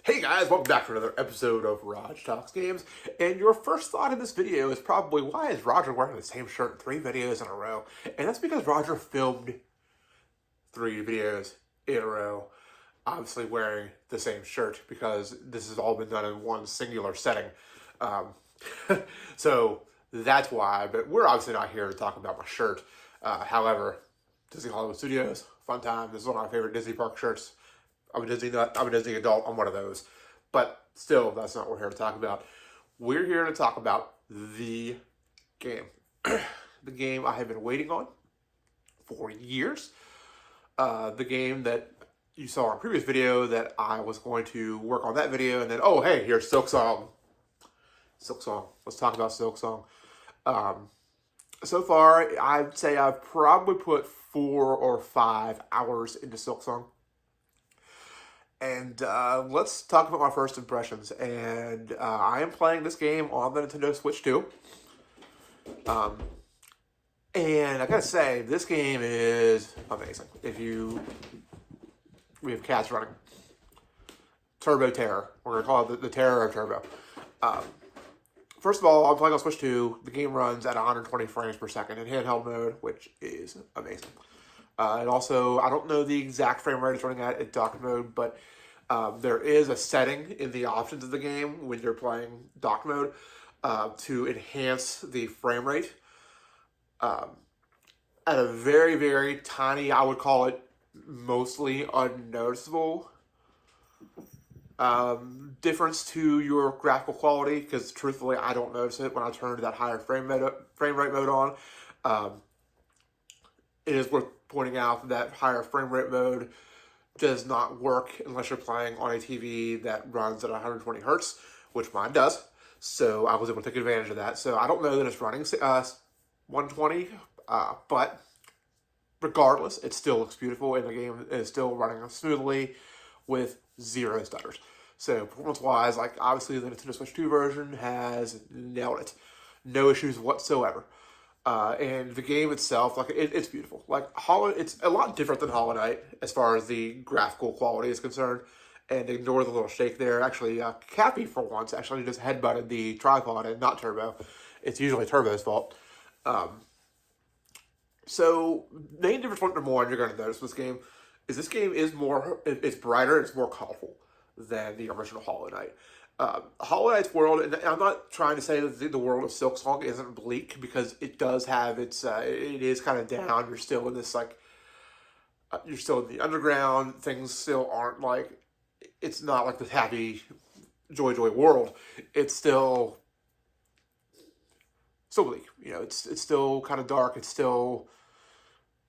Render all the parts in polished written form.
Hey guys, welcome back to another episode of Raj Talks Games. And your first thought in this video is probably, why is Roger wearing the same shirt in 3 videos in a row? And that's because Roger filmed 3 videos in a row, obviously wearing the same shirt because this has all been done in one singular setting. Um, so that's why, but we're obviously not here to talk about my shirt. However, Disney Hollywood Studios, fun time. This is one of my favorite Disney park shirts. I'm a Disney nut. I'm a Disney adult. I'm one of those. But still, that's not what we're here to talk about. We're here to talk about the game. The game I have been waiting on for years. The game that you saw in a previous video that I was going to work on that video. And then, oh, hey, here's Silksong. Silksong. Let's talk about Silksong. So far, I'd say I've probably put 4 or 5 hours into Silksong. And let's talk about my first impressions. And I am playing this game on the Nintendo Switch 2. And I gotta say, this game is amazing. We have cats running. Turbo Terror. We're gonna call it the Terror of Turbo. First of all, I'm playing on Switch 2. The game runs at 120 frames per second in handheld mode, which is amazing. And also, I don't know the exact frame rate it's running at dock mode, but there is a setting in the options of the game when you're playing dock mode to enhance the frame rate at a very, very tiny, I would call it mostly unnoticeable difference to your graphical quality, because truthfully, I don't notice it when I turn that higher frame rate mode on. It is worth pointing out that higher frame rate mode does not work unless you're playing on a TV that runs at 120 hertz, which mine does. So I was able to take advantage of that. So I don't know that it's running 120, but regardless, it still looks beautiful, and the game is still running smoothly with 0 stutters. So performance-wise, like obviously the Nintendo Switch 2 version has nailed it. No issues whatsoever. And the game itself, like it's beautiful. Like it's a lot different than Hollow Knight as far as the graphical quality is concerned. And ignore the little shake there. Actually, Cappy for once actually just headbutted the tripod and not Turbo. It's usually Turbo's fault. So main difference, number one, you're going to notice this game is more. It's brighter. It's more colorful than the original Hollow Knight. Hollow Knight's world, and I'm not trying to say that the world of Silksong isn't bleak, because it does have its, it is kind of down. You're still in this, like, you're still in the underground. Things still aren't like, it's not like this happy, joy world. It's still bleak. You know, it's still kind of dark. It's still,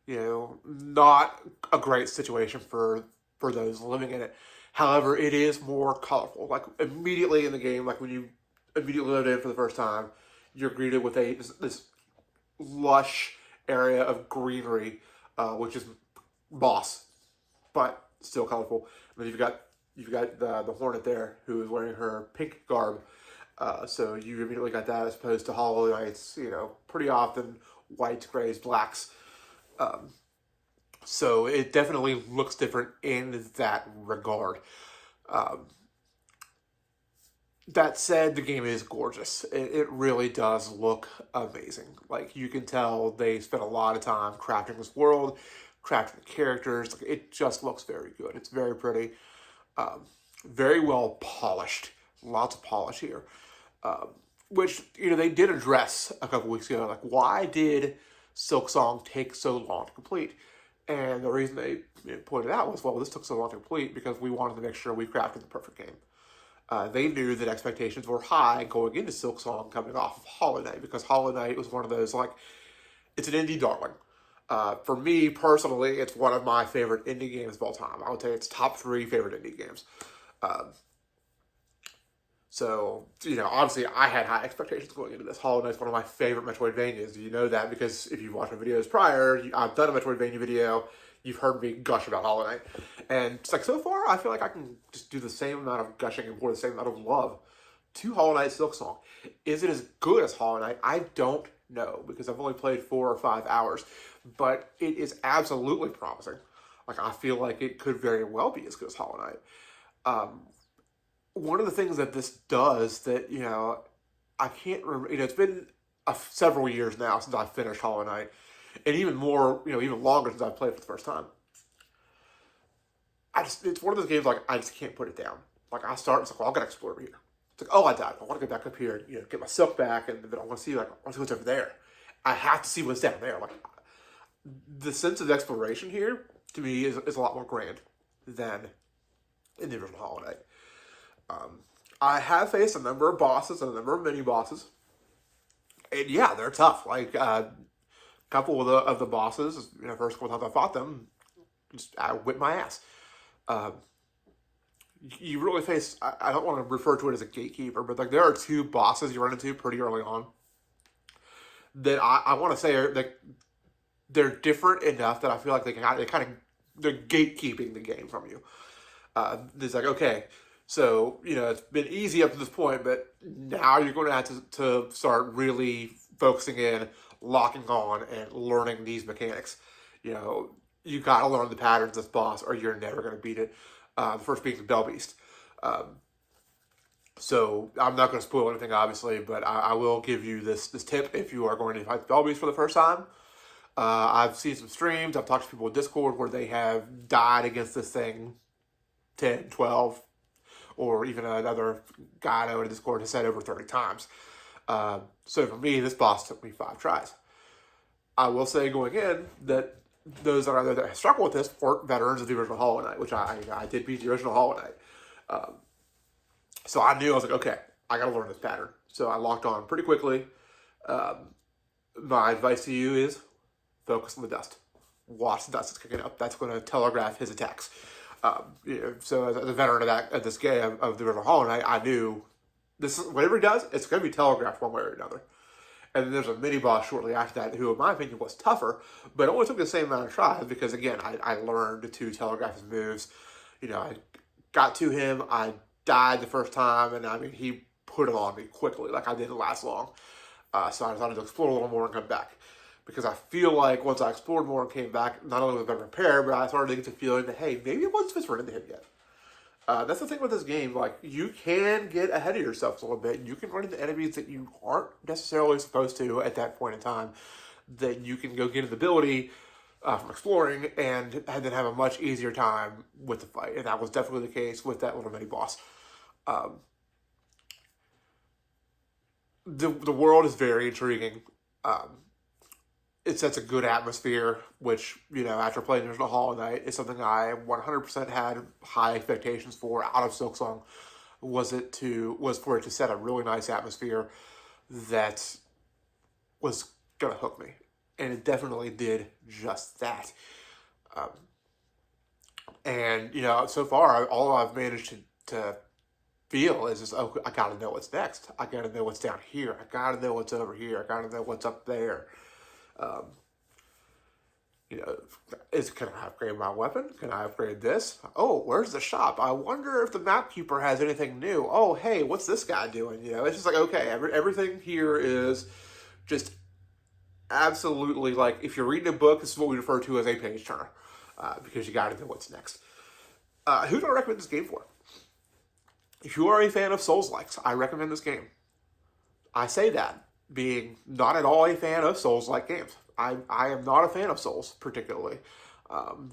not a great situation for those living in it. However, it is more colorful. Like immediately in the game, like when you immediately load in for the first time, you're greeted with this lush area of greenery, which is moss, but still colorful. And then you've got the Hornet there, who is wearing her pink garb. So you immediately got that, as opposed to Hollow Knight's, pretty often whites, grays, blacks. So it definitely looks different in that regard. That said, the game is gorgeous. It really does look amazing. Like, you can tell they spent a lot of time crafting this world, crafting the characters. Like, it just looks very good. It's very pretty. Very well polished. Lots of polish here. Which, they did address a couple weeks ago. Like, why did Silksong take so long to complete? And the reason they pointed out was, well, this took so long to complete because we wanted to make sure we crafted the perfect game. They knew that expectations were high going into Silksong coming off of Hollow Knight, because Hollow Knight was one of those, like, it's an indie darling. For me, personally, it's one of my favorite indie games of all time. I would say it's top 3 favorite indie games. So, obviously I had high expectations going into this. Hollow Knight's one of my favorite Metroidvanias. You know that because if you've watched my videos prior, I've done a Metroidvania video. You've heard me gush about Hollow Knight. And it's like, so far, I feel like I can just do the same amount of gushing and pour the same amount of love to Hollow Knight Silksong. Is it as good as Hollow Knight? I don't know, because I've only played 4 or 5 hours. But it is absolutely promising. Like, I feel like it could very well be as good as Hollow Knight. one of the things that this does that, I can't remember, it's been several years now since I finished Hollow Knight, and even more, even longer since I played for the first time. It's one of those games, like, I just can't put it down. Like, I start, it's like, well, I'm going to explore over here. It's like, oh, I died. I want to go back up here and, get my silk back, and then I want to see, like, I want to see what's over there. I have to see what's down there. Like, the sense of exploration here, to me, is a lot more grand than in the original Hollow Knight. I have faced a number of bosses and a number of mini-bosses, and yeah, they're tough. Like, a couple of the bosses, first couple times I fought them, I whipped my ass. You really face, I don't want to refer to it as a gatekeeper, but like there are two bosses you run into pretty early on that I want to say that they're different enough that I feel like they're gatekeeping the game from you. It's like, okay, so, it's been easy up to this point, but now you're going to have to start really focusing in, locking on, and learning these mechanics. You got to learn the patterns of this boss, or you're never going to beat it. The first being the Bell Beast. So I'm not going to spoil anything, obviously, but I will give you this tip if you are going to fight the Bell Beast for the first time. I've seen some streams, I've talked to people in Discord where they have died against this thing 10, 12, or even another guy I know in Discord has said over 30 times. So for me, this boss took me 5 tries. I will say going in that those that have struggled with this weren't veterans of the original Hollow Knight, which I did beat the original Hollow Knight. So I knew, I was like, okay, I got to learn this pattern. So I locked on pretty quickly. My advice to you is focus on the dust. Watch the dust that's kicking up. That's going to telegraph his attacks. So as a veteran of this game, of the original Hollow Knight, I knew whatever he does, it's going to be telegraphed one way or another. And then there's a mini-boss shortly after that who, in my opinion, was tougher, but it only took the same amount of tries because, again, I learned to telegraph his moves. I got to him, I died the first time, and, he put it on me quickly. Like, I didn't last long. So I decided to explore a little more and come back. Because I feel like once I explored more and came back, not only was I better prepared, but I started to get the feeling that, hey, maybe it wasn't just running into him yet. That's the thing with this game. Like, you can get ahead of yourself a little bit. You can run into enemies that you aren't necessarily supposed to at that point in time. That you can go get an ability from exploring and then have a much easier time with the fight. And that was definitely the case with that little mini boss. The world is very intriguing. It sets a good atmosphere, which, after playing the original Hollow Knight, is something I 100% had high expectations for out of Silksong. Was for it to set a really nice atmosphere that was going to hook me. And it definitely did just that. And, so far, all I've managed to feel is just, oh, I got to know what's next. I got to know what's down here. I got to know what's over here. I got to know what's up there. Can I upgrade my weapon? Can I upgrade this? Oh, where's the shop? I wonder if the mapkeeper has anything new. Oh, hey, what's this guy doing? It's just like, okay, everything here is just absolutely like, if you're reading a book, this is what we refer to as a page turner, because you got to know what's next. Who do I recommend this game for? If you are a fan of Souls-likes, I recommend this game. I say that being not at all a fan of Souls-like games. I am not a fan of Souls, particularly.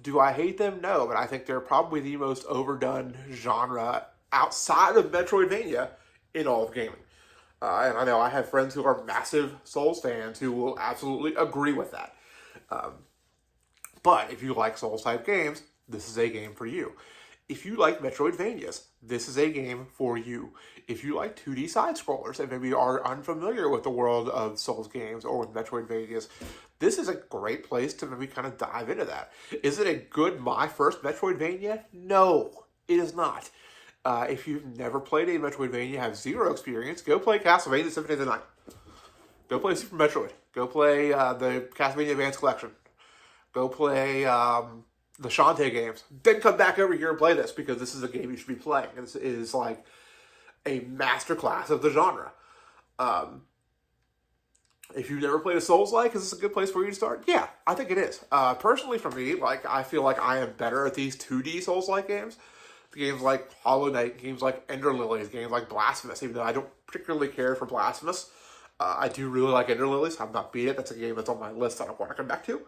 Do I hate them? No, but I think they're probably the most overdone genre outside of Metroidvania in all of gaming. And I know I have friends who are massive Souls fans who will absolutely agree with that. But if you like Souls-type games, this is a game for you. If you like Metroidvanias, this is a game for you. If you like 2D side-scrollers and maybe are unfamiliar with the world of Souls games or with Metroidvanias, this is a great place to maybe kind of dive into that. Is it a good My First Metroidvania? No, it is not. If you've never played a Metroidvania, have zero experience, go play Castlevania Symphony of the Night. Go play Super Metroid. Go play the Castlevania Advance Collection. Go play the Shantae games. Then come back over here and play this, because this is a game you should be playing. This is like a masterclass of the genre. If you've never played a Souls-like, is this a good place for you to start? Yeah, I think it is. Personally, for me, I feel like I am better at these 2D Souls-like games games like Hollow Knight, games like Ender Lilies, games like Blasphemous, even though I don't particularly care for Blasphemous. I do really like Ender Lilies. I've not beat it. That's a game that's on my list that I want to come back to.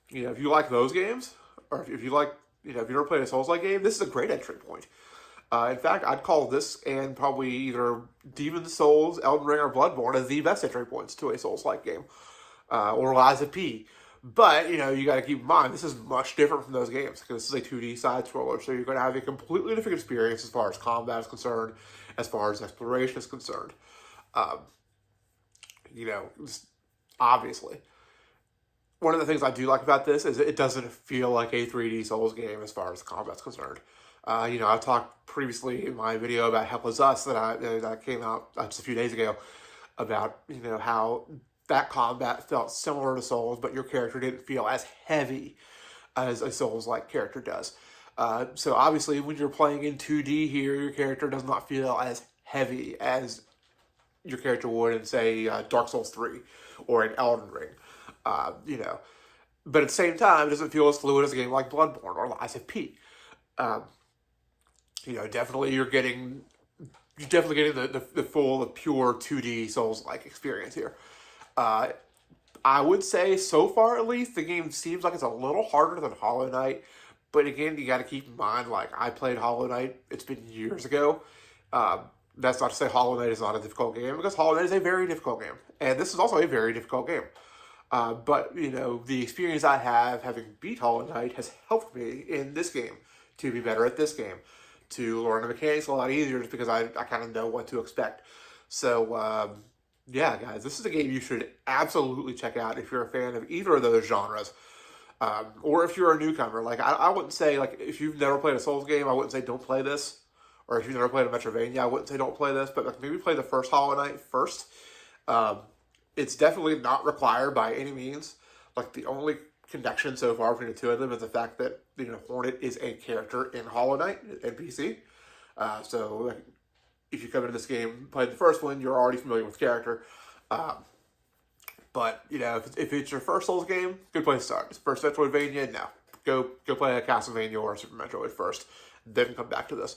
If you like those games, or if you like, if you've never played a Souls-like game, this is a great entry point. In fact, I'd call this and probably either Demon Souls, Elden Ring, or Bloodborne as the best entry points to a Souls-like game, or Lies of P. But, you got to keep in mind, this is much different from those games, because this is a 2D side-scroller, so you're going to have a completely different experience as far as combat is concerned, as far as exploration is concerned. Obviously. One of the things I do like about this is it doesn't feel like a 3D Souls game as far as combat's concerned. I talked previously in my video about Hell Is Us that came out just a few days ago about, how that combat felt similar to Souls, but your character didn't feel as heavy as a Souls-like character does. So obviously when you're playing in 2D here, your character does not feel as heavy as your character would in, say, Dark Souls 3 or in Elden Ring. But at the same time, it doesn't feel as fluid as a game like Bloodborne or Lies of P. Definitely you're definitely getting the full, the pure 2D Souls-like experience here. I would say, so far at least, the game seems like it's a little harder than Hollow Knight. But again, you got to keep in mind, I played Hollow Knight, it's been years ago. That's not to say Hollow Knight is not a difficult game, because Hollow Knight is a very difficult game. And this is also a very difficult game. But, the experience I have having beat Hollow Knight has helped me in this game to be better at this game, to learn the mechanics a lot easier, just because I kind of know what to expect. So, yeah, guys, this is a game you should absolutely check out if you're a fan of either of those genres. Or if you're a newcomer. I wouldn't say, if you've never played a Souls game, I wouldn't say don't play this. Or if you've never played a Metroidvania, I wouldn't say don't play this. But maybe play the first Hollow Knight first. It's definitely not required by any means. The only connection so far between the two of them is the fact that, Hornet is a character in Hollow Knight, NPC. So, if you come into this game, play the first one, you're already familiar with the character. But, if it's your first Souls game, good place to start. First Metroidvania, no. Go play a Castlevania or a Super Metroid first, then come back to this.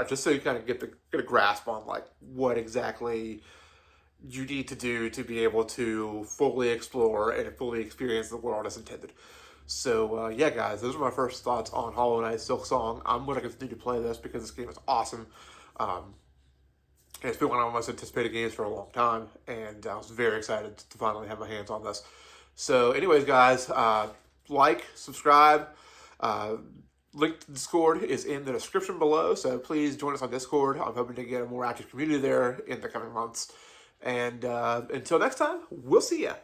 Just so you kind of get a grasp on, what exactly you need to do to be able to fully explore and fully experience the world as intended. So, yeah, guys, those are my first thoughts on Hollow Knight Silksong. I'm going to continue to play this because this game is awesome. It's been one of my most anticipated games for a long time, and I was very excited to finally have my hands on this. So, anyways, guys, subscribe. Link to Discord is in the description below, so please join us on Discord. I'm hoping to get a more active community there in the coming months. And until next time, we'll see ya.